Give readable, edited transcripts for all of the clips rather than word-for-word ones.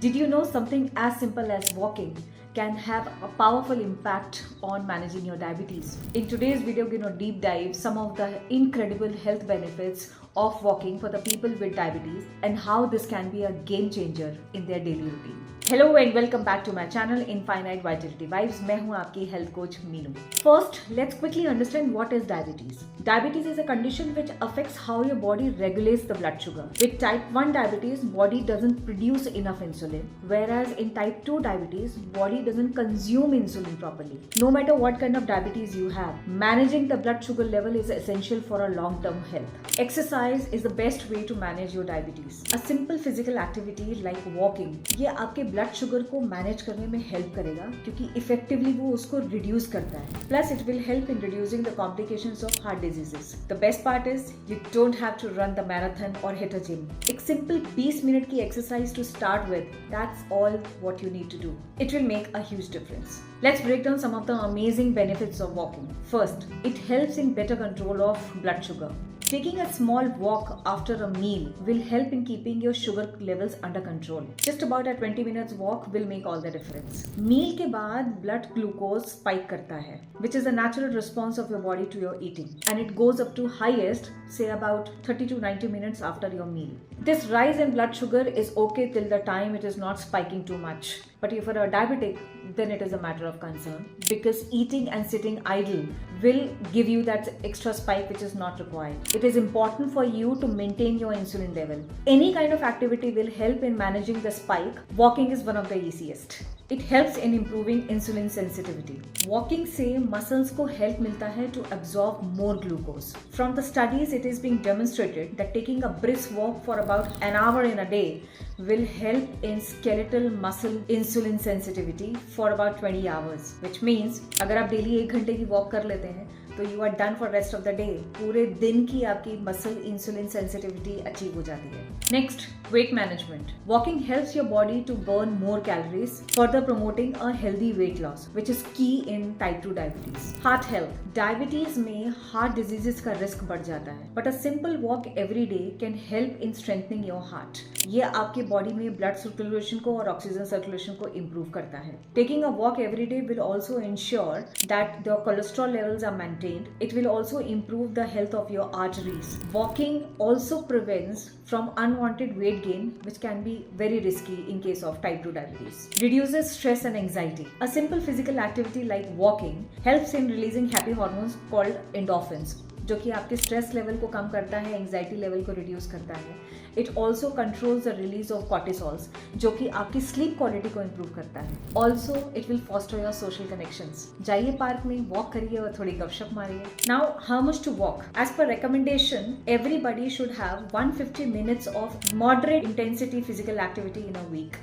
Did you know something as simple as walking can have a powerful impact on managing your diabetes? In today's video, we're going to deep dive some of the incredible health benefits of walking for the people with diabetes and how this can be a game changer in their daily routine. Hello and welcome back to my channel Infinite Vitality Vibes. मैं हूँ आपकी health coach Meenu. First, let's quickly understand what is diabetes. Diabetes is a condition which affects how your body regulates the blood sugar. With type 1 diabetes, body doesn't produce enough insulin, whereas in type 2 diabetes, body doesn't consume insulin properly. No matter what kind of diabetes you have, managing the blood sugar level is essential for a long-term health. Exercise is the best way to manage your diabetes. A simple physical activity like walking, ये आपके blood sugar को manage करने में help करेगा क्योंकि effectively वो उसको reduce करता है. Plus it will help in reducing the complications of heart diseases. The best part is you don't have to run the marathon और हिट अ जिम. एक सिंपल 20 मिनट की exercise to start with, that's all what you need to do. It will make a huge difference. Let's break down some of the amazing benefits of walking. First, it helps in better control of blood sugar. Taking a small walk after a meal will help in keeping your sugar levels under control. Just about a 20 minutes walk will make all the difference. Meal के बाद blood glucose spike करता है, which is a natural response of your body to your eating, and it goes up to highest say about 30 to 90 minutes after your meal. This rise in blood sugar is okay till the time it is not spiking too much. But if you're a diabetic, then it is a matter of concern because eating and sitting idle will give you that extra spike which is not required. It is important for you to maintain your insulin level. Any kind of activity will help in managing the spike. Walking is one of the easiest. It helps in improving insulin sensitivity. Walking से muscles को help मिलता है to absorb more glucose. From the studies, it is being demonstrated that taking a brisk walk for about an hour in a day will help in skeletal muscle insulin sensitivity for about 20 hours. Which means अगर आप daily 1 घंटे की walk कर लेते हैं तो you are done for rest of the day. पूरे दिन की आपकी मसल इंसुलिन सेंसिटिविटी अचीव हो जाती है. Next, weight management. Walking helps your body to burn more calories, further promoting a healthy weight loss which is key in type 2 diabetes. Heart health. Diabetes में heart diseases का risk बढ़ जाता है, but a simple walk every day can help in strengthening your heart. ये आपके body में blood circulation को और ऑक्सीजन सर्कुलेशन को इम्प्रूव करता है. Taking a walk every day will also ensure that your cholesterol levels are maintained. It will also improve the health of your arteries. Walking also prevents from unwanted weight gain, which can be very risky in case of type 2 diabetes. Reduces stress and anxiety. A simple physical activity like walking helps in releasing happy hormones called endorphins, जो कि आपके stress level को कम करता है, anxiety level को reduce करता है. It also controls the release of cortisols, जो कि आपकी स्लीप क्वालिटी को इम्प्रूव करता है. Also it will foster your social connections. जाइए पार्क में, वॉक करिए और थोड़ी गपशप मारिए. Now how much to walk? As per recommendation, everybody should have 150 minutes of moderate intensity physical activity in a week.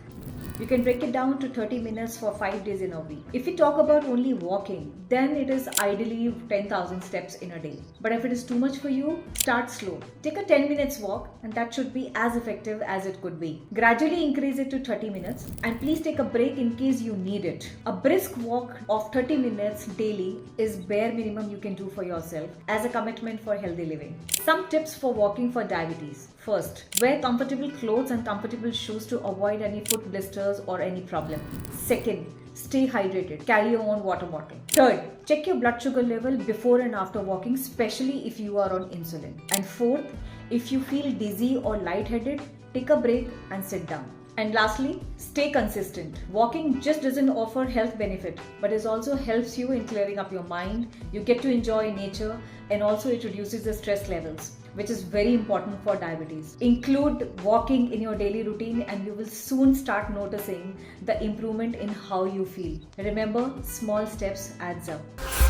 You can break it down to 30 minutes for 5 days in a week. If we talk about only walking, then it is ideally 10,000 steps in a day. But if it is too much for you, start slow. Take a 10 minutes walk and that should be as effective as it could be. Gradually increase it to 30 minutes and please take a break in case you need it. A brisk walk of 30 minutes daily is bare minimum you can do for yourself as a commitment for healthy living. Some tips for walking for diabetes. First, wear comfortable clothes and comfortable shoes to avoid any foot blisters or any problem. Second, stay hydrated. Carry your own water bottle. Third, check your blood sugar level before and after walking, especially if you are on insulin. And fourth, if you feel dizzy or lightheaded, take a break and sit down. And lastly, stay consistent. Walking just doesn't offer health benefit, but it also helps you in clearing up your mind. You get to enjoy nature and also it reduces the stress levels, which is very important for diabetes. Include walking in your daily routine and you will soon start noticing the improvement in how you feel. Remember, small steps adds up.